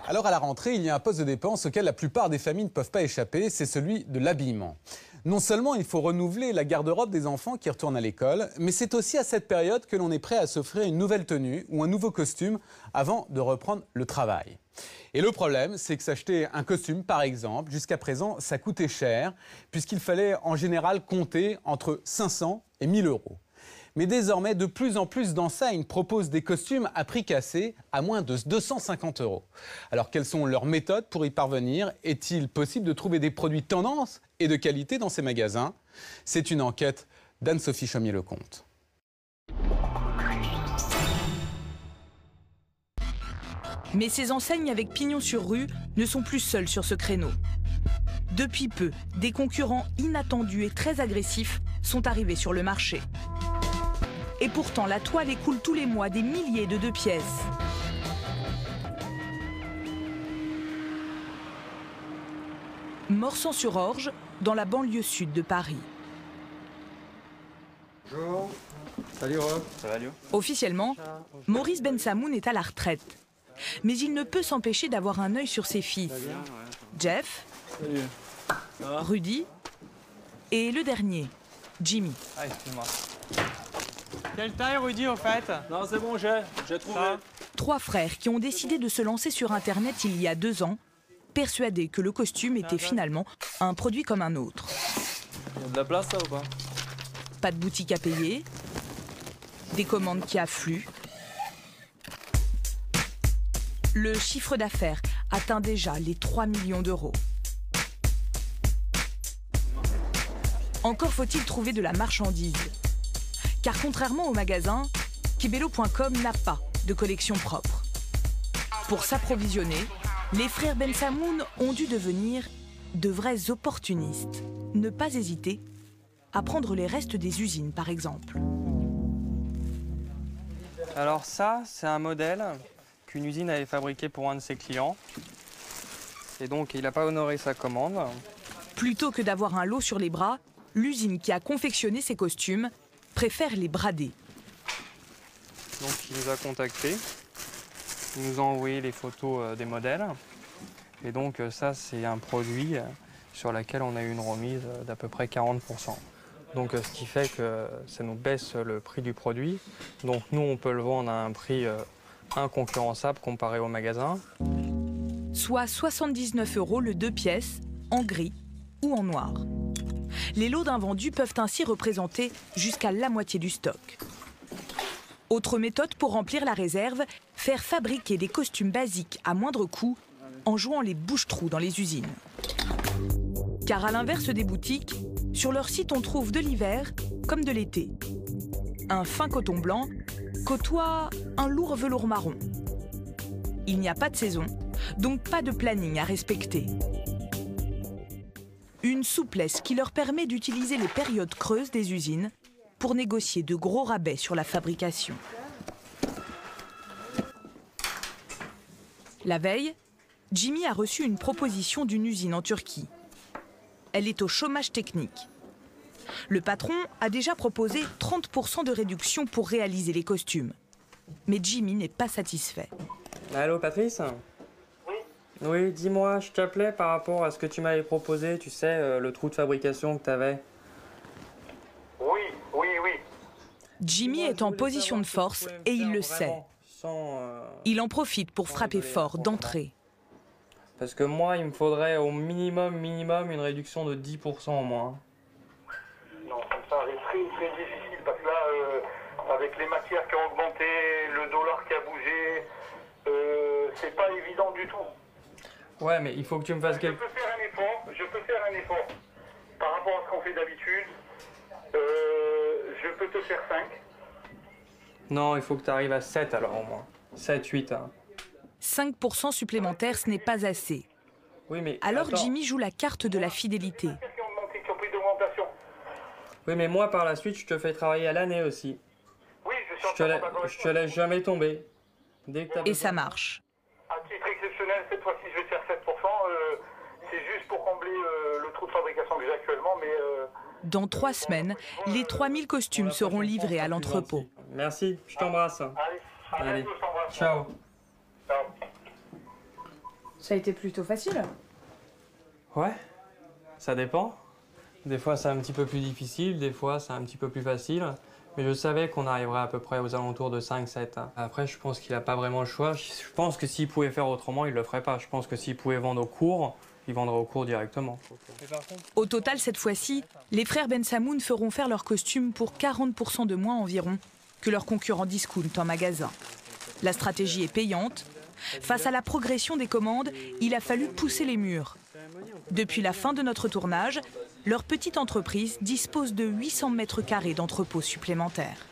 Alors à la rentrée, il y a un poste de dépense auquel la plupart des familles ne peuvent pas échapper, c'est celui de l'habillement. Non seulement il faut renouveler la garde-robe des enfants qui retournent à l'école, mais c'est aussi à cette période que l'on est prêt à s'offrir une nouvelle tenue ou un nouveau costume avant de reprendre le travail. Et le problème, c'est que s'acheter un costume, par exemple, jusqu'à présent, ça coûtait cher, puisqu'il fallait en général compter entre 500 et 1000 euros. Mais désormais, de plus en plus d'enseignes proposent des costumes à prix cassé à moins de 250 euros. Alors, quelles sont leurs méthodes pour y parvenir? Est-il possible de trouver des produits tendance et de qualité dans ces magasins? C'est une enquête d'Anne-Sophie Chaumier-Lecomte. Mais ces enseignes avec pignon sur rue ne sont plus seules sur ce créneau. Depuis peu, des concurrents inattendus et très agressifs sont arrivés sur le marché. Et pourtant, la toile écoule tous les mois des milliers de 2 pièces. Morsan-sur-Orge, dans la banlieue sud de Paris. Bonjour. Salut Rob. Ça va Léo? Officiellement, Maurice Bensamoun est à la retraite. Mais il ne peut s'empêcher d'avoir un œil sur ses fils. Jeff, Rudy et le dernier, Jimmy. Ah, excuse-moi. Quelle taille, Rudy, au fait? Non, c'est bon, j'ai trouvé. 3 frères qui ont décidé de se lancer sur Internet il y a 2 ans, persuadés que le costume était finalement un produit comme un autre. Il y a de la place, ça, ou pas? Pas de boutique à payer, des commandes qui affluent. Le chiffre d'affaires atteint déjà les 3 millions d'euros. Encore faut-il trouver de la marchandise. Car contrairement au magasin, Kibello.com n'a pas de collection propre. Pour s'approvisionner, les frères Bensamoun ont dû devenir de vrais opportunistes. Ne pas hésiter à prendre les restes des usines, par exemple. Alors ça, c'est un modèle qu'une usine avait fabriqué pour un de ses clients. Et donc, il n'a pas honoré sa commande. Plutôt que d'avoir un lot sur les bras, l'usine qui a confectionné ces costumes préfère les brader. Donc, il nous a contactés. Il nous a envoyé les photos des modèles. Et donc, ça, c'est un produit sur lequel on a eu une remise d'à peu près 40%. Donc, ce qui fait que ça nous baisse le prix du produit. Donc, nous, on peut le vendre à un prix inconcurrençable comparé au magasin. Soit 79 € le 2 pièces, en gris ou en noir. Les lots d'invendus peuvent ainsi représenter jusqu'à la moitié du stock. Autre méthode pour remplir la réserve, faire fabriquer des costumes basiques à moindre coût en jouant les bouche-trous dans les usines. Car à l'inverse des boutiques, sur leur site on trouve de l'hiver comme de l'été. Un fin coton blanc côtoie un lourd velours marron. Il n'y a pas de saison, donc pas de planning à respecter. Une souplesse qui leur permet d'utiliser les périodes creuses des usines pour négocier de gros rabais sur la fabrication. La veille, Jimmy a reçu une proposition d'une usine en Turquie. Elle est au chômage technique. Le patron a déjà proposé 30% de réduction pour réaliser les costumes. Mais Jimmy n'est pas satisfait. Allô, Patrice? Oui, dis-moi, je t'appelais par rapport à ce que tu m'avais proposé, tu sais, le trou de fabrication que tu avais. Oui. Jimmy est en position de force et il le sait. Il en profite pour frapper fort d'entrée. Parce que moi, il me faudrait au minimum une réduction de 10% au moins. Non, ça reste très difficile parce que là, avec les matières qui ont augmenté, le dollar qui a bougé, c'est pas évident du tout. Ouais, mais il faut que tu me fasses Je peux faire un effort par rapport à ce qu'on fait d'habitude. Je peux te faire 5. Non, il faut que tu arrives à 7 alors au moins. 7, 8. Hein. 5% supplémentaires, ce n'est pas assez. Oui, mais alors attends. Jimmy joue la carte de la fidélité. Qui ont pris d'augmentation. Oui, mais moi par la suite, je te fais travailler à l'année aussi. Oui, je te laisse jamais tomber. Dès que t'as Et ça marche. À titre exceptionnel, cette fois-ci, je vais te faire 7%. C'est juste pour combler le trou de fabrication que j'ai actuellement, mais... Dans 3 semaines, les 3000 costumes seront livrés à l'entrepôt. Merci, je t'embrasse. Allez, Allez, ciao. Ciao. Ça a été plutôt facile. Ouais, ça dépend. Des fois c'est un petit peu plus difficile, des fois c'est un petit peu plus facile. Mais je savais qu'on arriverait à peu près aux alentours de 5-7. Après, je pense qu'il n'a pas vraiment le choix. Je pense que s'il pouvait faire autrement, il ne le ferait pas. Je pense que s'il pouvait vendre au cours, il vendrait au cours directement. Au total, cette fois-ci, les frères Ben Samoun feront faire leurs costumes pour 40% de moins environ que leurs concurrents discount en magasin. La stratégie est payante. Face à la progression des commandes, il a fallu pousser les murs. Depuis la fin de notre tournage, leur petite entreprise dispose de 800 mètres carrés d'entrepôts supplémentaires.